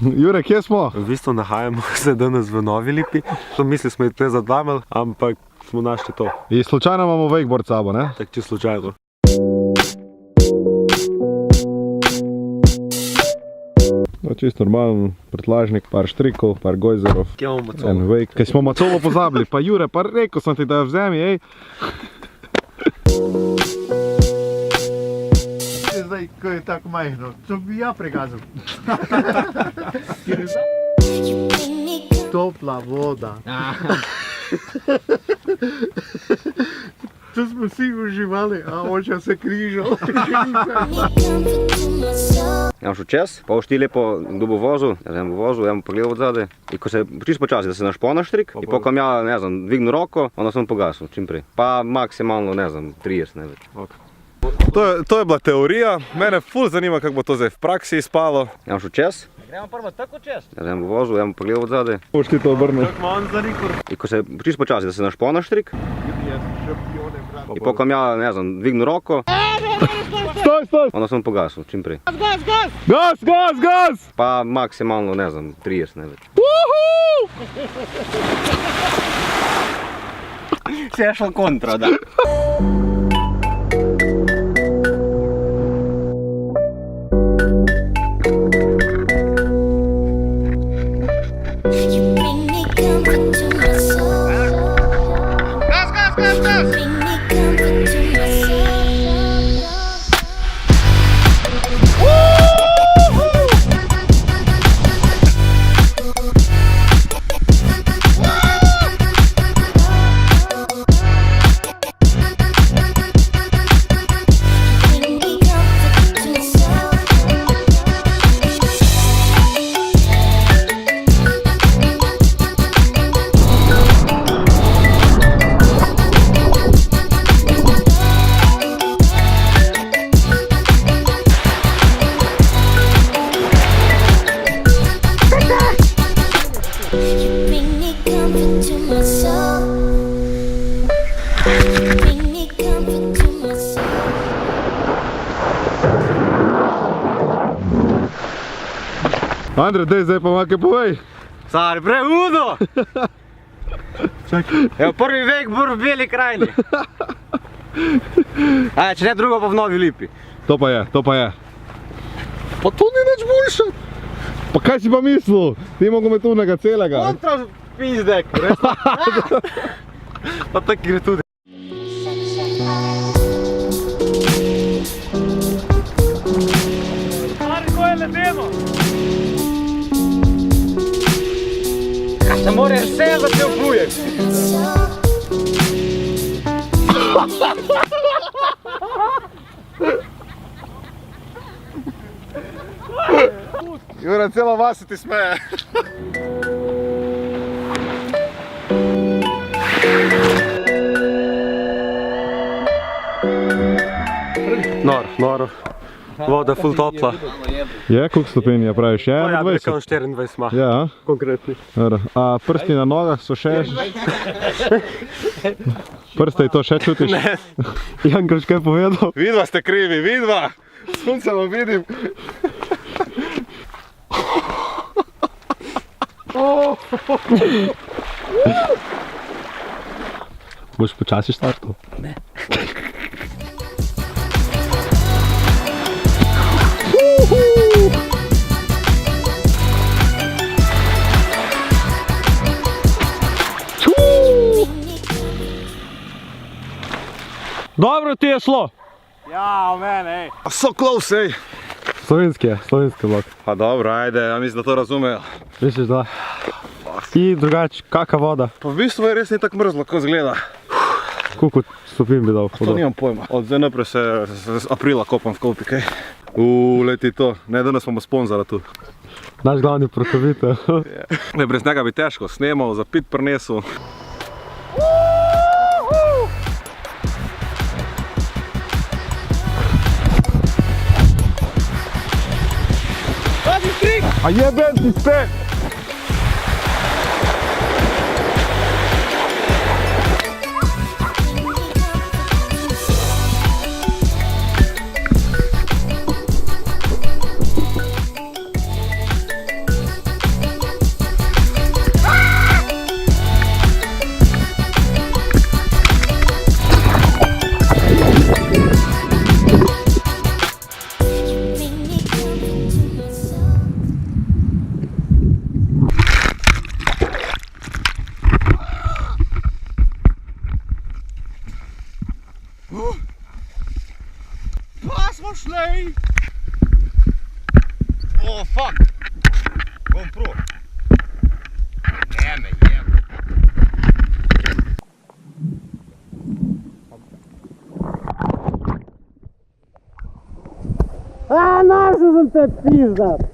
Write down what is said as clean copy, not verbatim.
Jure, kje smo? V bistvu nahajamo se danes v Novi Lipi. Mislili smo iti za 2 mil, ampak smo našli to. In slučajno imamo wakeboard sabo, ne? Tak če slučajno. No, čisto normalen prtlažnik, par štrikov, par gojzerov. Kje imamo macolo? En wake. Kaj smo macolo pozabili, pa Jure, pa rekel sem ti, da jo vzemi, ej. Zdaj, ko je tako majhno, to bi ja pregazal. Topla voda. Tu smo vsi uživali, a oča se križal. Ja šel čez, pa ošti lepo, kdo bo vozil, ja bo vozil, ja mu pogledal od zadaj. In ko se čisto počasi, da se našpo na štrik, in pokom ja, ne znam, dvignil roko, onda sem pogasil, čim prej. Pa maksimalno, ne znam, 30, ne več. To je bila teorija, mene ful zanima, kako bo to zdaj v praksi izpalo. Ja šel čez. Gremo prvo tako čez. Ja bo vozil, ja mu pogledal od zadaj. Boš ti to obrnil. In ko se čisto počasi, da se našpo na štrik, in pokom ja, ne znam, dvignil roko, Stoj! onda sem pogasil, čim prej. Gas! Pa maksimalno, ne znam, 30, ne več. Se je šel kontra, da. Andrej, dej zdaj pa makaj povej. Stari, preudo! Evo, prvi wakeboard v Beli krajini. Ajde, če ne drugo pa v Novi Lipi. To pa je. Pa to ni nič boljše. Pa kaj si pa mislil? Ti nogometurnega celega. Kontra pizdek, resno. Pa tako gre tudi. Stari, ko je ledeno? Ne moreš vse, da te obuješ. Jure, cela vas se ti smeje. Noro. Voda ful topla. Je, koliko stopinj je praviš? Je Ja, 21? rekel 24 ima. Ja, Konkretni. a prsti na nogah so še... Prste to še čutiš? Ne. Jankoš, kaj povedal? Vidva ste krivi, vidva! Sunce vam vidim. Boš počasi štartal? Ne. Dobro ti je šlo. Ja, v mene, ej. So close, ej. Slovenski blok. Pa dobro, ajde, ja mislim, da to razumejo. Misliš, da? I drugače, kaka voda? Pa v bistvu je res ni tako mrzlo, ko zgleda. Koliko stopinj bi dal? To nimam pojma. Od zdaj naprej se z aprila kopam v Kolpi, kaj? Leti to, ne da nas imamo sponzora tu. Naš glavni prokovitelj. Brez njega bi težko snemal, za pit prinesel. A jeben ti spet! Pa smo šli! O, fuck! GoPro! Jeme, jeme. A, našao sam te pizda!